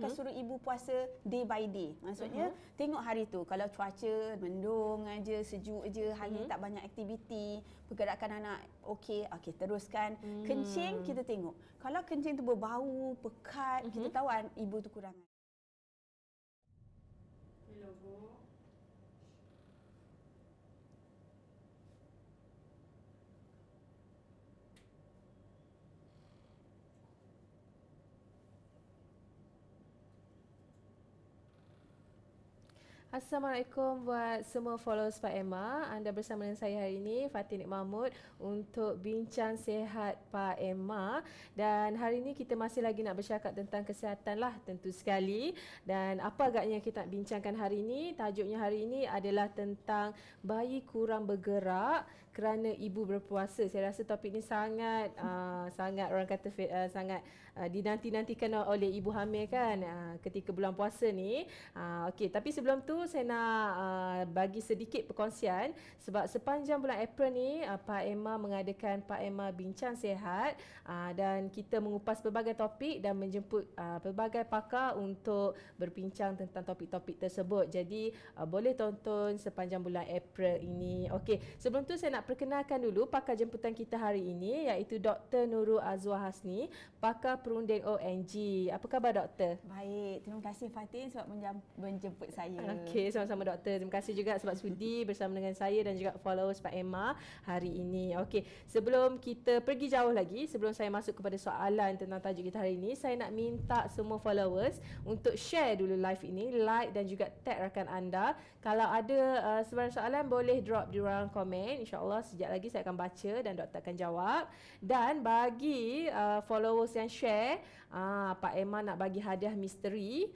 bukan suruh ibu puasa day by day. Maksudnya tengok hari tu, kalau cuaca mendung aja, sejuk je, hari ni tak banyak aktiviti, pergerakan anak okey, teruskan. Kencing kita tengok. Kalau kencing tu berbau, pekat, kita tahu ibu tu kurang. Assalamualaikum buat semua followers Pak Emma. Anda bersama dengan saya hari ini, Fatin Nik Mahmud, untuk bincang sihat Pak Emma. Dan hari ini kita masih lagi nak bercakap tentang kesihatan lah, tentu sekali. Dan apa agaknya kita nak bincangkan hari ini? Tajuknya hari ini adalah tentang bayi kurang bergerak kerana ibu berpuasa. Saya rasa topik ini sangat sangat orang kata sangat dinanti-nantikan oleh ibu hamil kan, ketika bulan puasa ni. Okey, tapi sebelum tu saya nak bagi sedikit perkongsian, sebab sepanjang bulan April ni Pak Emma mengadakan Pak Emma Bincang Sihat, dan kita mengupas pelbagai topik dan menjemput pelbagai pakar untuk berbincang tentang topik-topik tersebut. Jadi boleh tonton sepanjang bulan April ini. Okey, sebelum tu saya nak perkenalkan dulu pakar jemputan kita hari ini, iaitu Dr. Nurul Azwar Hasni, pakar perunding ONG. Apa khabar doktor? Baik, terima kasih Fatin sebab menjemput saya. Okey, sama-sama doktor. Terima kasih juga sebab sudi bersama dengan saya dan juga followers Pak Emma hari ini. Okey, sebelum kita pergi jauh lagi, sebelum saya masuk kepada soalan tentang tajuk kita hari ini, saya nak minta semua followers untuk share dulu live ini, like dan juga tag rakan anda. Kalau ada sebarang soalan, boleh drop di ruang komen. InsyaAllah sekejap lagi saya akan baca dan doktor akan jawab. Dan bagi followers yang share, Pak Emma nak bagi hadiah misteri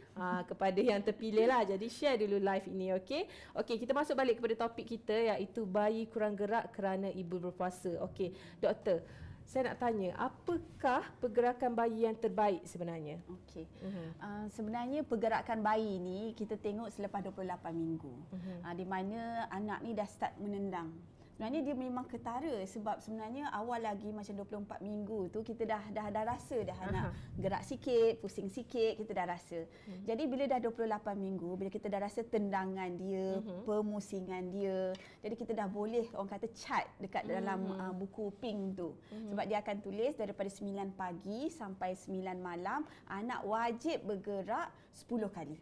kepada yang terpilih lah. Jadi share dulu live ini, okey? Okey, kita masuk balik kepada topik kita, iaitu bayi kurang gerak kerana ibu berpuasa. Okey, doktor, saya nak tanya, apakah pergerakan bayi yang terbaik sebenarnya? Okey. Sebenarnya pergerakan bayi ni kita tengok selepas 28 minggu. Di mana anak ni dah start menendang. Sebenarnya dia memang ketara, sebab sebenarnya awal lagi macam 24 minggu tu kita dah rasa dah anak gerak sikit, pusing sikit, kita dah rasa. Jadi bila dah 28 minggu, bila kita dah rasa tendangan dia, pemusingan dia, jadi kita dah boleh orang kata chart dekat dalam buku pink tu. Sebab dia akan tulis daripada 9 pagi sampai 9 malam anak wajib bergerak 10 kali.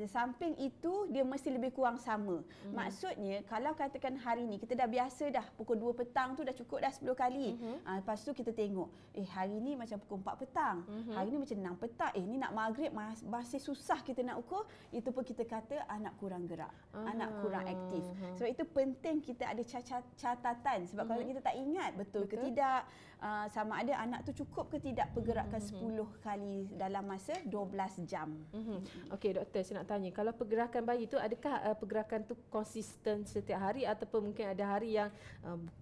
Samping itu dia mesti lebih kurang sama. Maksudnya kalau katakan hari ni kita dah biasa dah pukul 2 petang tu dah cukup dah 10 kali. Lepas tu kita tengok, hari ni macam pukul 4 petang, hari ni macam 6 petang, ni nak maghrib masih susah kita nak ukur. Itu pun kita kata anak kurang gerak, anak kurang aktif. Sebab itu penting kita ada catatan, sebab kalau kita tak ingat betul ke tidak, sama ada anak tu cukup ke tidak pergerakan 10 kali dalam masa 12 jam. Okey doktor, saya nak tanya, kalau pergerakan bayi tu, adakah pergerakan tu konsisten setiap hari, ataupun mungkin ada hari yang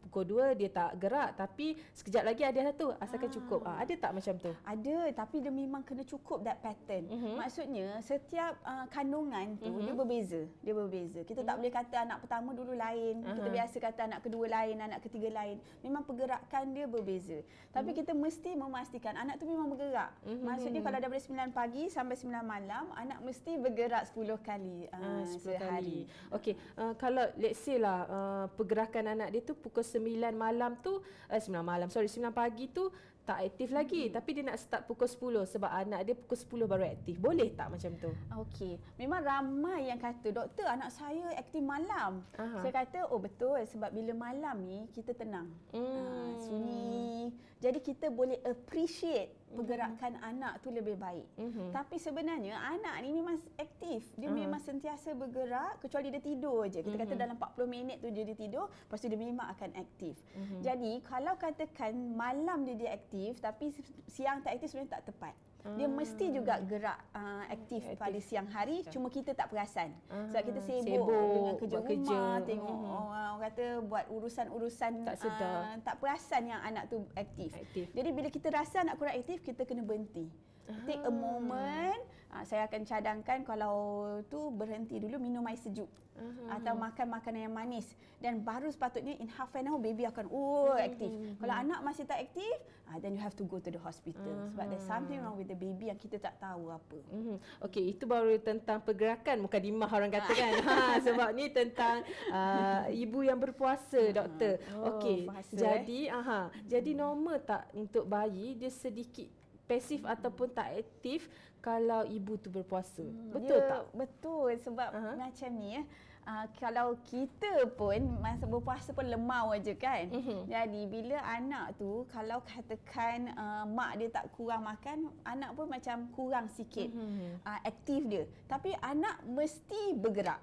pukul 2 dia tak gerak, tapi sekejap lagi ada tu asalkan cukup. Ada tak macam tu? Ada, tapi dia memang kena cukup that pattern. Maksudnya setiap kandungan tu dia berbeza. Dia berbeza. Kita tak boleh kata anak pertama dulu lain, kita biasa kata anak kedua lain, anak ketiga lain. Memang pergerakan dia berbeza. Tapi kita mesti memastikan anak tu memang bergerak. Maksudnya kalau daripada 9 pagi sampai 9 malam, anak mesti bergerak 10 kali 10 sehari. kali. Okey, kalau let's say lah pergerakan anak dia tu pukul 9 malam tu 9 pagi tu tak aktif lagi, tapi dia nak start pukul 10 sebab anak dia pukul 10 baru aktif. Boleh tak macam tu? Okey, memang ramai yang kata, doktor anak saya aktif malam. Saya kata, oh betul, sebab bila malam ni kita tenang, sunyi, jadi kita boleh appreciate pergerakan anak tu lebih baik. Tapi sebenarnya anak ni memang aktif, dia memang sentiasa bergerak, kecuali dia tidur je. Kita kata dalam 40 minit tu dia tidur, lepas tu dia memang akan aktif. Jadi kalau katakan malam dia aktif, tapi siang tak aktif, sebenarnya tak tepat. Dia mesti juga gerak aktif pada siang hari, cuma kita tak perasan. Sebab kita sibuk dengan kerja rumah, tengok orang kata buat urusan-urusan, tak sedar, tak perasan yang anak tu aktif. Jadi bila kita rasa anak kurang aktif, kita kena berhenti. Take a moment, saya akan cadangkan kalau tu berhenti dulu minum air sejuk. Atau makan makanan yang manis, dan baru sepatutnya in half an hour baby akan aktif. Kalau anak masih tak aktif, then you have to go to the hospital sebab there's something wrong with the baby yang kita tak tahu apa. Okey, itu baru tentang pergerakan mukadimah orang kata kan. Sebab ni tentang ibu yang berpuasa, doktor. Okey, jadi jadi normal tak untuk bayi dia sedikit pasif ataupun tak aktif kalau ibu tu berpuasa? Betul tak? Betul, sebab macam ni kalau kita pun masa berpuasa pun lemau aja kan. Jadi bila anak tu kalau katakan mak dia tak kurang makan, anak pun macam kurang sikit aktif dia. Tapi anak mesti bergerak.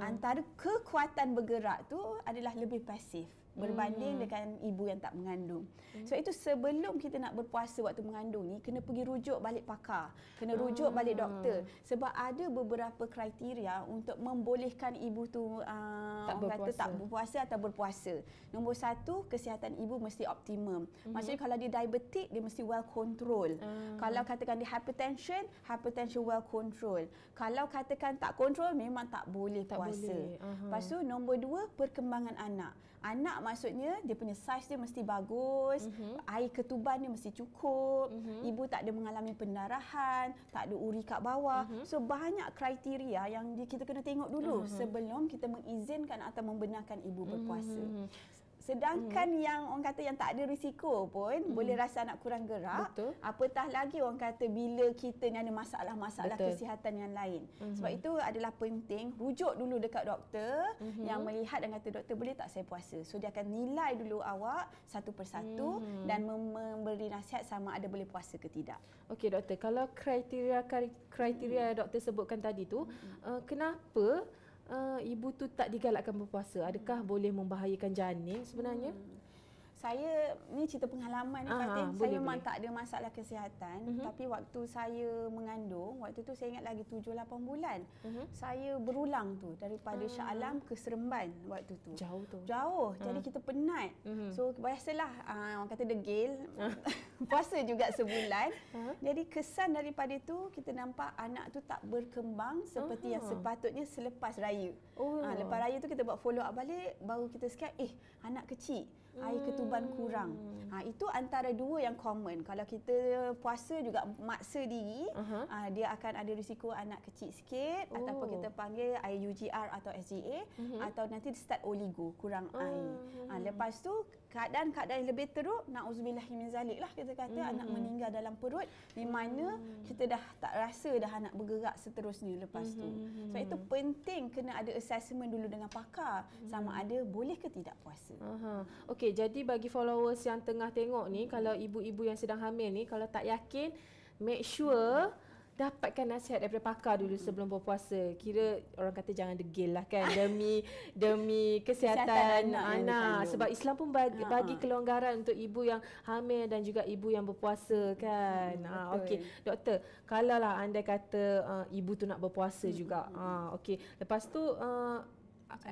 Antara kekuatan bergerak tu adalah lebih pasif berbanding dengan ibu yang tak mengandung. So itu sebelum kita nak berpuasa waktu mengandung ni kena pergi rujuk balik pakar, kena rujuk balik doktor, sebab ada beberapa kriteria untuk membolehkan ibu tu tak berpuasa atau berpuasa. Nombor satu, kesihatan ibu mesti optimum. Maksudnya kalau dia diabetik, dia mesti well control. Kalau katakan dia hypertension well control. Kalau katakan tak control, memang tak boleh puasa. Lepas tu nombor dua, perkembangan anak. Anak maksudnya dia punya saiz dia mesti bagus, air ketuban dia mesti cukup, ibu tak ada mengalami pendarahan, tak ada uri kat bawah. So banyak kriteria yang kita kena tengok dulu sebelum kita mengizinkan atau membenarkan ibu berpuasa. Sedangkan yang orang kata yang tak ada risiko pun boleh rasa anak kurang gerak. Betul. Apatah lagi orang kata bila kita ni ada masalah-masalah kesihatan yang lain. Sebab itu adalah penting rujuk dulu dekat doktor yang melihat dan kata doktor boleh tak saya puasa. So dia akan nilai dulu awak satu persatu dan memberi nasihat sama ada boleh puasa ke tidak. Okey doktor, kalau kriteria doktor sebutkan tadi tu, kenapa ibu tu tak digalakkan berpuasa? Adakah boleh membahayakan janin sebenarnya? Saya ni cerita pengalaman ni Fatin. Saya memang tak ada masalah kesihatan, tapi waktu saya mengandung, waktu tu saya ingat lagi 7-8 bulan. Saya berulang tu daripada Shah Alam ke Seremban waktu tu. Jauh tu. Jauh. Jadi kita penat. So biasalah orang kata degil. Puasa juga sebulan. Jadi kesan daripada tu kita nampak anak tu tak berkembang seperti yang sepatutnya selepas raya. Lepas raya tu kita buat follow up balik, baru kita cakap anak kecil, air ketuban kurang. Itu antara dua yang common. Kalau kita puasa juga maksa diri, dia akan ada risiko anak kecil sikit, ataupun kita panggil air UGR atau SGA, atau nanti start oligo, kurang air. Lepas tu keadaan-keadaan yang lebih teruk, na'udzubillahi min zalik lah kita kata, anak meninggal dalam perut, di mana kita dah tak rasa dah anak bergerak seterusnya lepas tu. So itu penting kena ada assessment dulu dengan pakar sama ada boleh ke tidak puasa. Okey, jadi bagi followers yang tengah tengok ni, kalau ibu-ibu yang sedang hamil ni, kalau tak yakin, make sure dapatkan nasihat daripada pakar dulu sebelum berpuasa. Kira orang kata jangan degil lah kan, demi kesihatan anak. Sebab Islam pun bagi kelonggaran untuk ibu yang hamil dan juga ibu yang berpuasa kan. Okey, doktor, kalau lah andai kata ibu tu nak berpuasa juga. Okey, lepas tu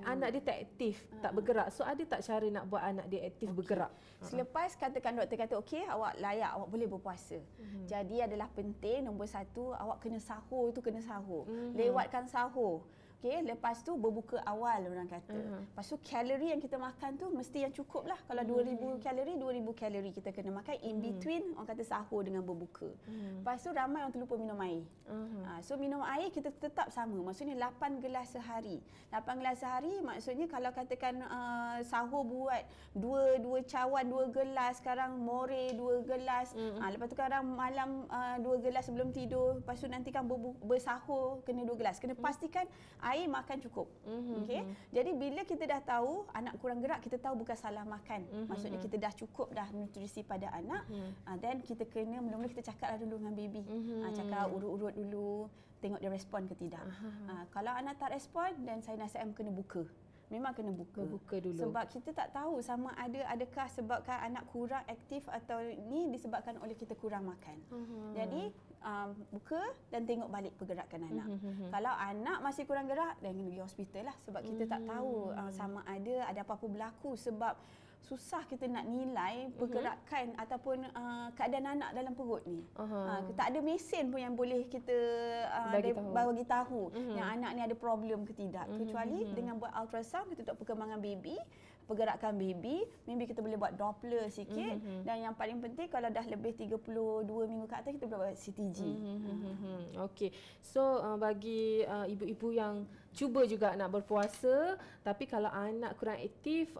anak dia tak aktif, tak bergerak. So ada tak cara nak buat anak dia aktif bergerak? Selepas katakan doktor kata okey, awak layak, awak boleh berpuasa. Jadi adalah penting nombor satu, awak kena sahur tu kena sahur. Lewatkan sahur. Okey, lepas tu berbuka awal orang kata. Lepas tu kalori yang kita makan tu mesti yang cukup lah. Kalau 2000 kalori kita kena makan in between orang kata sahur dengan berbuka. Lepas tu ramai orang terlupa minum air. So minum air kita tetap sama. Maksudnya 8 gelas sehari. 8 gelas sehari maksudnya kalau katakan sahur buat 2 cawan 2 gelas, sekarang more 2 gelas. Lepas tu sekarang malam 2 gelas sebelum tidur. Lepas tu nanti kan bersahur kena 2 gelas. Kena pastikan air makan cukup. Okey. Jadi bila kita dah tahu anak kurang gerak, kita tahu bukan salah makan. Maksudnya kita dah cukup dah nutrisi pada anak. Then kita kena mula-mula kita cakaplah dulu dengan baby. Cakap urut-urut dulu, tengok dia respon ke tidak. Kalau anak tak respon, dan saya nasihatkan kena buka. Memang kena buka dulu. Sebab kita tak tahu sama adakah sebabkan anak kurang aktif atau ni disebabkan oleh kita kurang makan. Jadi buka dan tengok balik pergerakan anak. Kalau anak masih kurang gerak, dan kena pergi hospital lah sebab kita tak tahu sama ada apa-apa berlaku sebab susah kita nak nilai pergerakan ataupun keadaan anak dalam perut ni. Tak ada mesin pun yang boleh kita bagi tahu yang anak ni ada problem ke tidak. Kecuali dengan buat ultrasound, kita tengok perkembangan baby, pergerakan baby, maybe kita boleh buat Doppler sikit, dan yang paling penting kalau dah lebih 32 minggu ke atas kita boleh buat CTG. Okey. So bagi ibu-ibu yang cuba juga nak berpuasa, tapi kalau anak kurang aktif,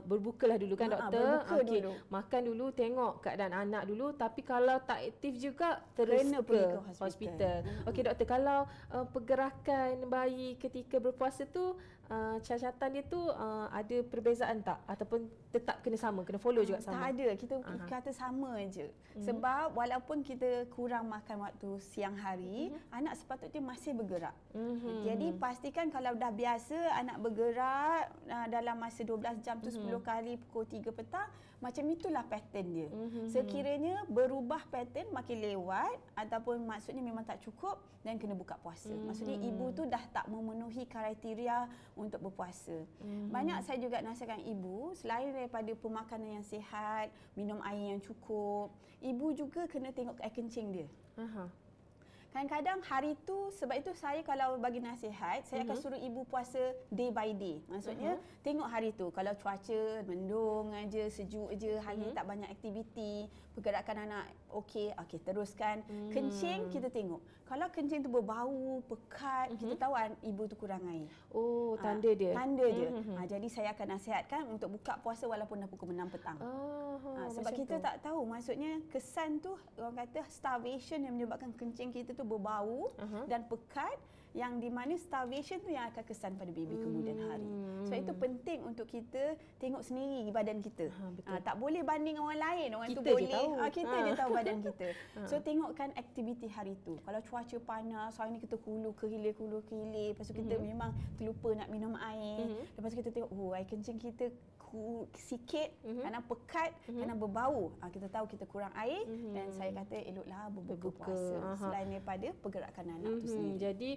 berbukalah dulu kan doktor. Berbuka dulu. Makan dulu, tengok keadaan anak dulu, tapi kalau tak aktif juga terus Kena pergi ke hospital. Okey doktor, kalau pergerakan bayi ketika berpuasa tu cacatan dia tu ada perbezaan tak, ataupun tetap kena sama, kena follow juga sama? Tak ada, kita kata sama je. Sebab walaupun kita kurang makan waktu siang hari, anak sepatutnya masih bergerak. Jadi pastikan kalau dah biasa anak bergerak dalam masa 12 jam tu 10 kali pukul 3 petang, macam itulah pattern dia. Sekiranya berubah pattern makin lewat ataupun maksudnya memang tak cukup, dan kena buka puasa. Maksudnya ibu tu dah tak memenuhi kriteria untuk berpuasa. Banyak saya juga nasihatkan ibu, selain daripada pemakanan yang sihat, minum air yang cukup, ibu juga kena tengok air kencing dia. Kadang-kadang hari tu, sebab itu saya kalau bagi nasihat, saya akan suruh ibu puasa day by day. Maksudnya tengok hari tu, kalau cuaca mendung aja, sejuk aja, hari tak banyak aktiviti, pergerakan anak okey, teruskan. Kencing kita tengok. Kalau kencing tu berbau, pekat, kita tahu ibu tu kurang air. Oh, tanda dia. Tanda dia. Jadi saya akan nasihatkan untuk buka puasa walaupun dah pukul 6 petang. Sebab kita tak tahu, maksudnya kesan tu orang kata starvation yang menyebabkan kencing kita tu berbau dan pekat, yang di mana starvation tu yang akan kesan pada baby kemudian hari. Sebab itu penting untuk kita tengok sendiri badan kita. Tak boleh banding orang lain. Orang kita tu boleh. Kita je tahu badan kita. So tengokkan aktiviti hari tu. Kalau cuaca panas, hari ni kita kulu ke hilir. Lepas tu kita memang terlupa nak minum air. Lepas tu kita tengok, air kencing kita sikit, kerana pekat, kerana berbau. Kita tahu kita kurang air, dan saya kata eloklah berbuka puasa. Selain daripada pergerakan anak tu sendiri. Jadi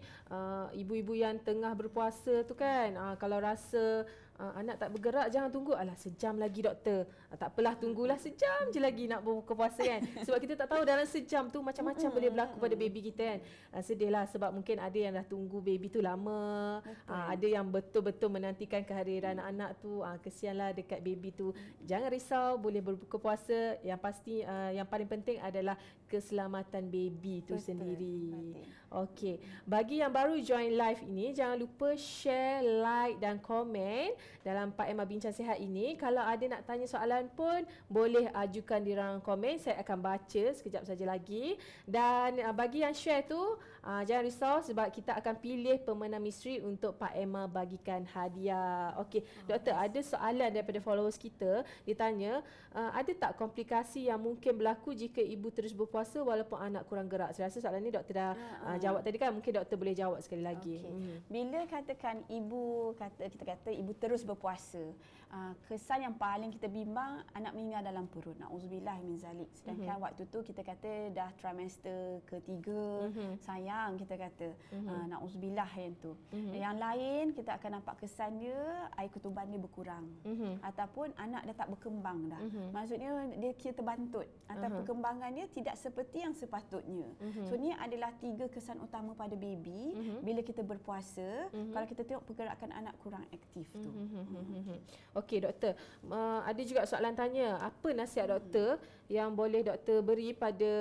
ibu-ibu yang tengah berpuasa tu kan, kalau rasa anak tak bergerak, jangan tunggu sejam lagi doktor. Tak apalah, tunggulah sejam je lagi nak berbuka puasa kan. Sebab kita tak tahu dalam sejam tu macam-macam boleh berlaku pada baby kita kan. Sedihlah sebab mungkin ada yang dah tunggu baby tu lama. Ada yang betul-betul menantikan kehadiran anak tu. Kesianlah dekat baby tu. Jangan risau, boleh berbuka puasa. Yang pasti yang paling penting adalah keselamatan baby tu sendiri. Okey, bagi yang baru join live ini, jangan lupa share, like dan komen dalam Pak Emma Bincang Sihat ini. Kalau ada nak tanya soalan pun boleh ajukan di ruangan komen, saya akan baca sekejap saja lagi. Dan bagi yang share tu, jangan risau sebab kita akan pilih pemenang misteri untuk Pak Emma bagikan hadiah. Okey, doktor, ada soalan daripada followers kita. Dia tanya, ada tak komplikasi yang mungkin berlaku jika ibu terus berpuasa walaupun anak kurang gerak? Saya rasa soalan ni doktor dah jawab tadi kan, mungkin doktor boleh jawab sekali lagi. Bila katakan kita kata ibu terus berpuasa, kesan yang paling kita bimbang anak meninggal dalam perut. Nauzubillah min zalik. Sedangkan waktu tu kita kata dah trimester ketiga, sayang kita kata. Nauzubillah yang tu. Yang lain kita akan nampak kesan dia air ketuban dia berkurang, ataupun anak dah tak berkembang dah. Maksudnya dia kira terbantut atau perkembangan dia tidak seperti yang sepatutnya. So ni adalah 3 kesan utama pada baby bila kita berpuasa. Kalau kita tengok pergerakan anak kurang aktif tu. Okey doktor, ada juga soalan tanya, apa nasihat doktor yang boleh doktor beri pada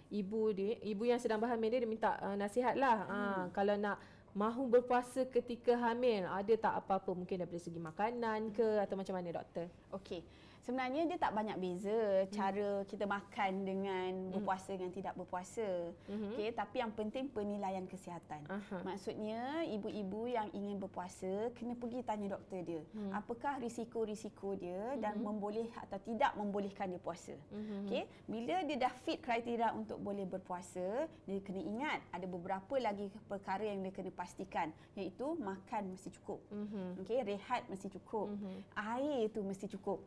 ibu yang sedang berhamil dia minta nasihatlah. Kalau nak mahu berpuasa ketika hamil, ada tak apa-apa mungkin daripada segi makanan ke atau macam mana doktor? Okey. Sebenarnya dia tak banyak beza cara kita makan dengan berpuasa dengan tidak berpuasa. Okey, tapi yang penting penilaian kesihatan. Maksudnya ibu-ibu yang ingin berpuasa kena pergi tanya doktor dia. Apakah risiko-risiko dia dan memboleh atau tidak membolehkan dia puasa. Okey, bila dia dah fit kriteria untuk boleh berpuasa, dia kena ingat ada beberapa lagi perkara yang dia kena pastikan, iaitu makan mesti cukup. Okey, rehat mesti cukup. Air tu mesti cukup.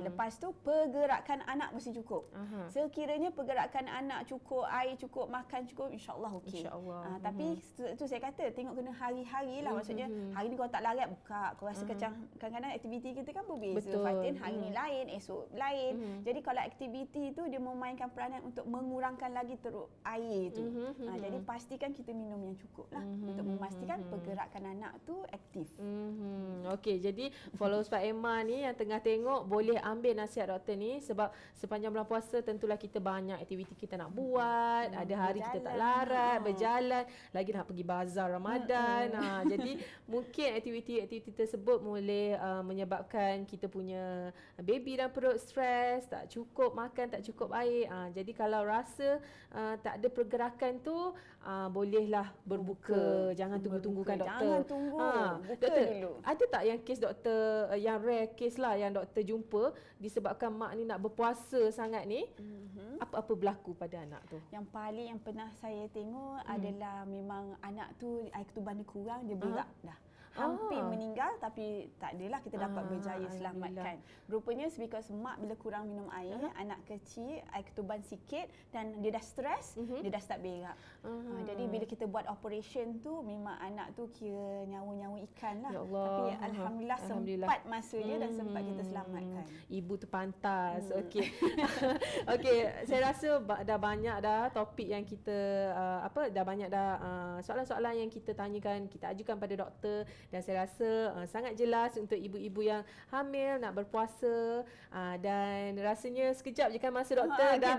Lepas tu pergerakan anak mesti cukup. Sekiranya pergerakan anak cukup, air cukup, makan cukup, insya-Allah okey. InsyaAllah. Tapi tu saya kata tengok kena hari-hari lah, maksudnya hari ni kalau tak larat buka, kau rasa kadang-kadang aktiviti kita kan berbeza. Betul. Fatin hari ni lain, esok lain. Jadi kalau aktiviti tu dia memainkan peranan untuk mengurangkan lagi teruk air tu. Jadi pastikan kita minum yang cukup lah untuk memastikan pergerakan anak tu aktif. Okey, jadi followers Pak Emma ni yang tengah tengok boleh ambil nasihat doktor ni, sebab sepanjang bulan puasa tentulah kita banyak aktiviti kita nak buat, ada hari kita tak larat, berjalan, lagi nak pergi bazar Ramadan. Jadi mungkin aktiviti-aktiviti tersebut boleh menyebabkan kita punya baby dalam perut stres, tak cukup makan, tak cukup air. Jadi kalau rasa tak ada pergerakan tu, bolehlah berbuka. Jangan tunggu-tunggukan doktor. Jangan tunggu. Buka doktor, dulu. ada tak yang kes doktor, yang rare case lah yang doktor jumpa disebabkan mak ni nak berpuasa sangat ni, apa-apa berlaku pada anak tu? Yang paling yang pernah saya tengok adalah memang anak tu air ketuban dia kurang, dia berak dah. Hampir meninggal tapi tak adalah kita dapat berjaya selamatkan. Rupanya because mak bila kurang minum air, anak kecil air ketuban sikit dan dia dah stres, dia dah start berak. Jadi bila kita buat operation tu memang anak tu kira nyawa-nyawa ikan lah. Ya Allah. Tapi alhamdulillah sempat masa je dan sempat kita selamatkan. Ibu tu pantas. Okey. Okey, saya rasa dah banyak dah topik yang kita dah banyak dah soalan-soalan yang kita tanyakan, kita ajukan pada doktor. Dan saya rasa sangat jelas untuk ibu-ibu yang hamil nak berpuasa, dan rasanya sekejap je kan masa doktor dah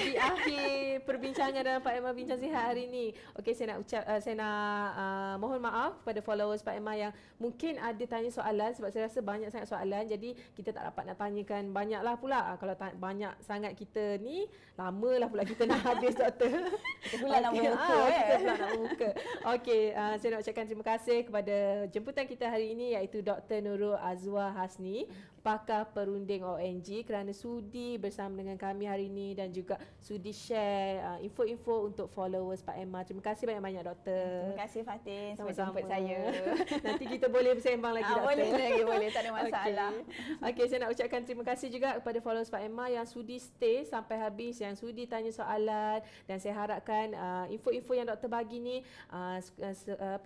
di akhir perbincangan dalam Pak Emma Bincang Sihat hari ini. Okey, saya nak mohon maaf kepada followers Pak Emma yang mungkin ada tanya soalan, sebab saya rasa banyak sangat soalan, jadi kita tak dapat nak tanyakan banyaklah pula. Kalau banyak sangat kita ni lamalah pula kita nak habis doktor. Kita pula nak buka kita pula nak buka. Okey, saya nak ucapkan terima kasih kepada jemputan kita hari ini, iaitu Dr. Nurul Azwar Hasni, pakar perunding ONG, kerana sudi bersama dengan kami hari ini dan juga sudi share info-info untuk followers Pak Emma. Terima kasih banyak-banyak doktor. Terima kasih Fatin sebab Sama-sama. jemput saya. Nanti kita boleh bersembang lagi doktor. Boleh lagi, boleh, tak ada masalah. Okey, saya nak ucapkan terima kasih juga kepada followers Pak Emma yang sudi stay sampai habis, yang sudi tanya soalan, dan saya harapkan info-info yang doktor bagi ni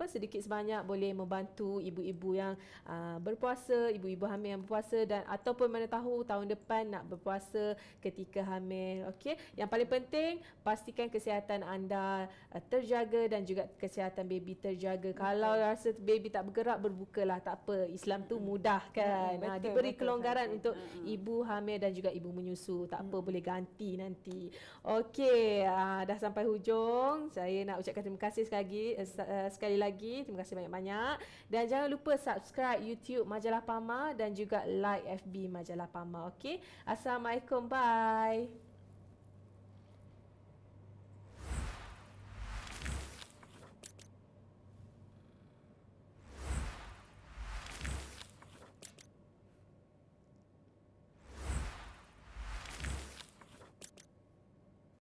sedikit sebanyak boleh membantu ibu-ibu yang berpuasa, ibu-ibu hamil yang berpuasa, dan ataupun mana tahu tahun depan nak berpuasa ketika hamil. Okey, yang paling penting pastikan kesihatan anda terjaga dan juga kesihatan baby terjaga. Kalau rasa baby tak bergerak, berbukalah, tak apa. Islam tu mudah kan. Diberi kelonggaran untuk ibu hamil dan juga ibu menyusu. Tak apa, boleh ganti nanti. Okey, dah sampai hujung. Saya nak ucapkan terima kasih sekali lagi. Terima kasih banyak-banyak. Dan jangan lupa subscribe YouTube Majalah Pama dan juga like FB Majalah Pama. Okey. Assalamualaikum. Bye.